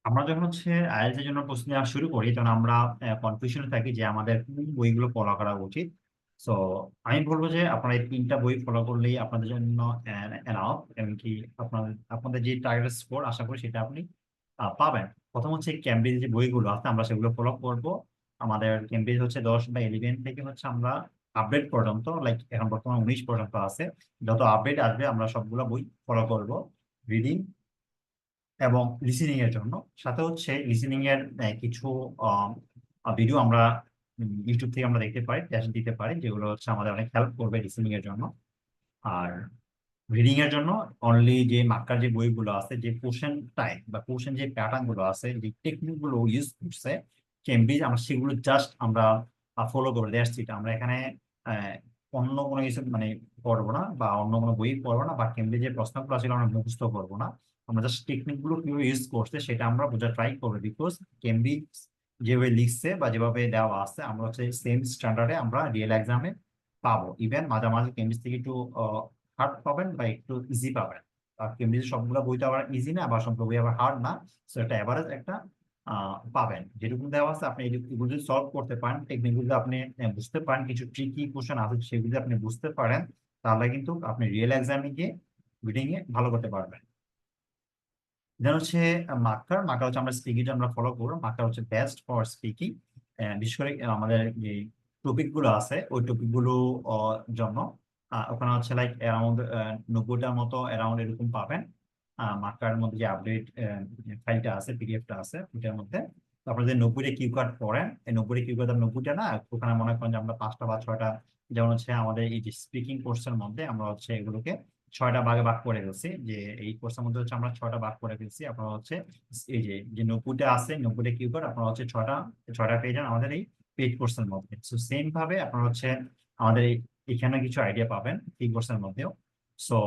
আমরা যখন হচ্ছে আইএলটিএস এর জন্য প্রস্তুতি নেওয়া শুরু করি তখন আমরা কনফিউশনে থাকি যে আমাদের কোন বইগুলো ফলো করা উচিত। সো আমি বলবো যে আপনারা এই 3টা বই ফলো করলেই আপনাদের জন্য এনাফ, এমনকি আপনাদের আপনাদের যে টার্গেট স্কোর আশা করি সেটা আপনি পাবেন। প্রথম হচ্ছে ক্যামব্রিজ যে বইগুলো আছে আমরা সেগুলো ফলো করব। আমাদের ক্যামব্রিজ হচ্ছে 10 বা 11 থেকে হচ্ছে আমরা আপডেট পর্যন্ত, লাইক এখন বর্তমানে 19 পর্যন্ত আছে। যত আপডেট আসবে আমরা সবগুলো বই ফলো করব, রিডিং এবং লিসেনিং এর জন্য। সাথে হচ্ছে লিসেনিং এর কিছু ভিডিও আমরা ইউটিউব থেকে আমরা দেখতে পারি, টেস্ট দিতে পারি, যেগুলো হচ্ছে আমাদের অনেক হেল্প করবে লিসেনিং এর জন্য। আর রিডিং এর জন্য অনলি যে মার্কার যে বইগুলো আছে, যে কোশ্চেন টাইপ বা কোশ্চেন যে প্যাটার্ন গুলো আছে, যে টেকনিক গুলো ইউজ করছে কেমব্রিজ, আমরা সেগুলো জাস্ট আমরা ফলো করবো, দ্যাটস ইট। আমরা এখানে আহ, অন্য কোনো কিছু মানে পড়বো না, বা অন্য কোনো বই পড়বো না, বা কেমব্রিজের প্রশ্নগুলো আসলে আমরা মুখস্থ করবো না। আমরা জাস্ট টেকনিক গুলো কিভাবে ইউজ করছে সেটা আমরা বোঝার ট্রাই করবো, বিকজ কেমব্রিজ যেভাবে লিখছে বা যেভাবে দেওয়া আছে আমরা হচ্ছে সেম স্ট্যান্ডার্ডে আমরা রিয়েল এক্সামে পাবো। ইভেন মাঝামাঝি কেমব্রিজ থেকে একটু হার্ড পাবেন বা একটু ইজি পাবেন। আর কেমব্রিজ সবগুলো বই তো আবার ইজি না, বা সবগুলো বই আবার হার্ড না। সো এটা এভারেজ একটা পাবেন। যেটুকু দেওয়া আছে আপনি এগুলো যদি সলভ করতে পারেন, টেকনিকগুলো যদি আপনি বুঝতে পারেন, কিছু ট্রিকি কোশ্চেন আছে সেগুলো যদি আপনি বুঝতে পারেন, তাহলে কিন্তু আপনি রিয়েল এক্সামে গিয়ে রিডিং এ ভালো করতে পারবেন। দেন হচ্ছে মার্কার। মার্কার হচ্ছে আমরা স্পিকিং আমরা ফলো করবো। মার্কার হচ্ছে বেস্ট ফর স্পিকিং, বিশেষ করে আমাদের যে টপিক গুলো আছে ওই টপিক গুলো জন্য। ওখানে হচ্ছে লাইক অ্যারাউন্ড 90টার মতো অ্যারাউন্ড এরকম পাবেন। মার্কারের মধ্যে যে আপডেট ফাইলটা আছে, পিডিএফটা আছে ওইটার মধ্যে। তো আপনারা যে 90টা কিউ কার্ড পড়েন, এই 90টা কিউ কার্ড 90টা না, ওখানে মনে করেন যে আমরা 5টা বা 6টা, যেমন হচ্ছে আমাদের এই যে স্পিকিং কোর্সের মধ্যে আমরা হচ্ছে এগুলোকে 6টা ভাগে ভাগ করে ফেলছি। যে এই কোর্সের মধ্যে হচ্ছে আমরা 6টা ভাগ করে ফেলছি। আপনারা হচ্ছে এই যে যে 90টা আছে, 90টা কিউ কার্ড আপনারা হচ্ছে ছয়টা পেয়ে যান আমাদের এই পেইড কোর্সের মধ্যে। সো সেম ভাবে আপনারা হচ্ছে আমাদের এখানে কিছু আইডিয়া পাবেন এই কোর্সের মধ্যেও। সো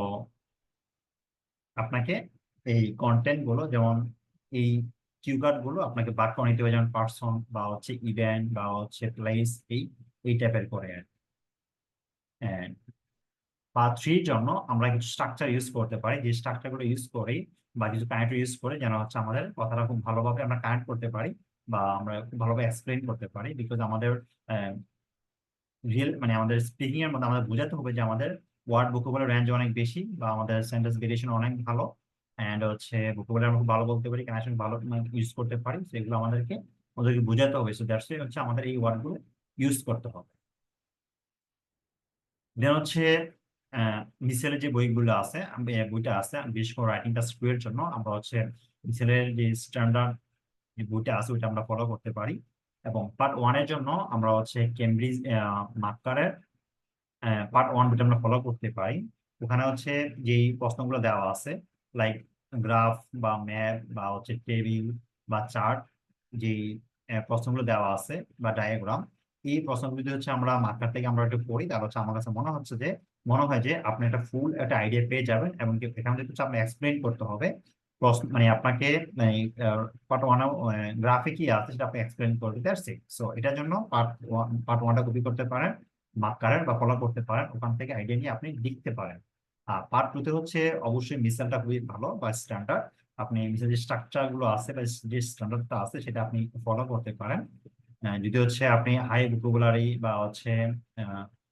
আপনাকে এই কন্টেন্ট গুলো, যেমন এই কিউকার্ড গুলো আপনাকে বাদ করে নিতে হবে, যেমন পার্সন বা হচ্ছে ইভেন্ট বা হচ্ছে প্লেস, এই টাইপের করে। And পার্ট থ্রির জন্য আমরা কিছু স্ট্রাকচার ইউজ করতে পারি, যে স্ট্রাকচার গুলো ইউজ করি বা কিছু কানেক্ট ইউজ করে, যেন হচ্ছে আমাদের কথাটা খুব ভালোভাবে আমরা কানেক্ট করতে পারি বা আমরা খুব ভালোভাবে এক্সপ্লেন করতে পারি। বিকজ আমাদের রিয়েল মানে আমাদের স্পিকিং এর মধ্যে আমাদের বোঝাতে হবে যে আমাদের ওয়ার্ড ভোকাবুলারি রেঞ্জ অনেক বেশি, বা আমাদের সেন্টেন্স ভেরিয়েশন অনেক ভালো, এন্ড হচ্ছে ভোকাবুলারি আমরা খুব ভালো বলতে পারি, কানেকশন ভালো ইউজ করতে পারি। সেগুলো ওদেরকে বোঝাতে হবে। সো দ্যাটস হচ্ছে আমাদের এই ওয়ার্ড গুলো ইউজ করতে হবে। দেন হচ্ছে মিসেলের যে বইগুলো আছে, বইটা আছে বিশেষ করে রাইটিং টাস্ক 2 এর জন্য, আমরা হচ্ছে মিসেলের যে স্ট্যান্ডার্ড যে বইটা আছে ওইটা আমরা ফলো করতে পারি। এবং পার্ট 1 এর জন্য আমরা হচ্ছে কেমব্রিজ মার্কারের পার্ট 1 বইটা আমরা ফলো করতে পারি। ওখানে হচ্ছে যেই প্রশ্নগুলো দেওয়া আছে, লাইক গ্রাফ বা ম্যাপ বা হচ্ছে টেবিল বা চার্ট, যেই প্রশ্নগুলো দেওয়া আছে বা ডায়াগ্রাম, এই প্রশ্নগুলো যদি হচ্ছে আমরা মার্কার থেকে আমরা একটু পড়ি, তাহলে হচ্ছে আমার কাছে মনে হয় যে আপনি একটা ফুল একটা আইডিয়া পেয়ে যাবেন। এবং কি এখানে যদি হচ্ছে আপনি এক্সপ্লেন করতে হবে প্রশ্ন, মানে আপনাকে পার্ট 1 গ্রাফে কি আছে সেটা আপনি এক্সপ্লেন করতে পারছি। সো এটার জন্য পার্ট 1টা কপি করতে পারেন মার্কারের বা ফলো করতে পারেন, ওখান থেকে আইডিয়া নিয়ে আপনি লিখতে পারেন। আর পার্ট 2তে হচ্ছে অবশ্যই মিসালটা খুবই ভালো বা স্ট্যান্ডার্ড। আপনি মিসাল যে স্ট্রাকচার গুলো আছে বা যে স্ট্যান্ডার্ডটা আছে সেটা আপনি ফলো করতে পারেন। যদি হচ্ছে আপনি হাই ভোকাবুলারি বা হচ্ছে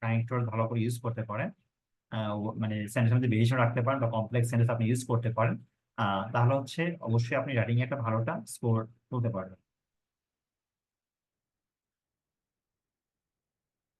কানেক্টর ভালো করে ইউজ করতে পারেন, মানে সেন্টেন্সের মধ্যে ভেরিয়েশন রাখতে পারেন বা কমপ্লেক্স সেন্টেন্স আপনি ইউজ করতে পারেন, তাহলে হচ্ছে অবশ্যই আপনি রাইটিং এ একটা ভালোটা স্কোর তুলতে পারবেন।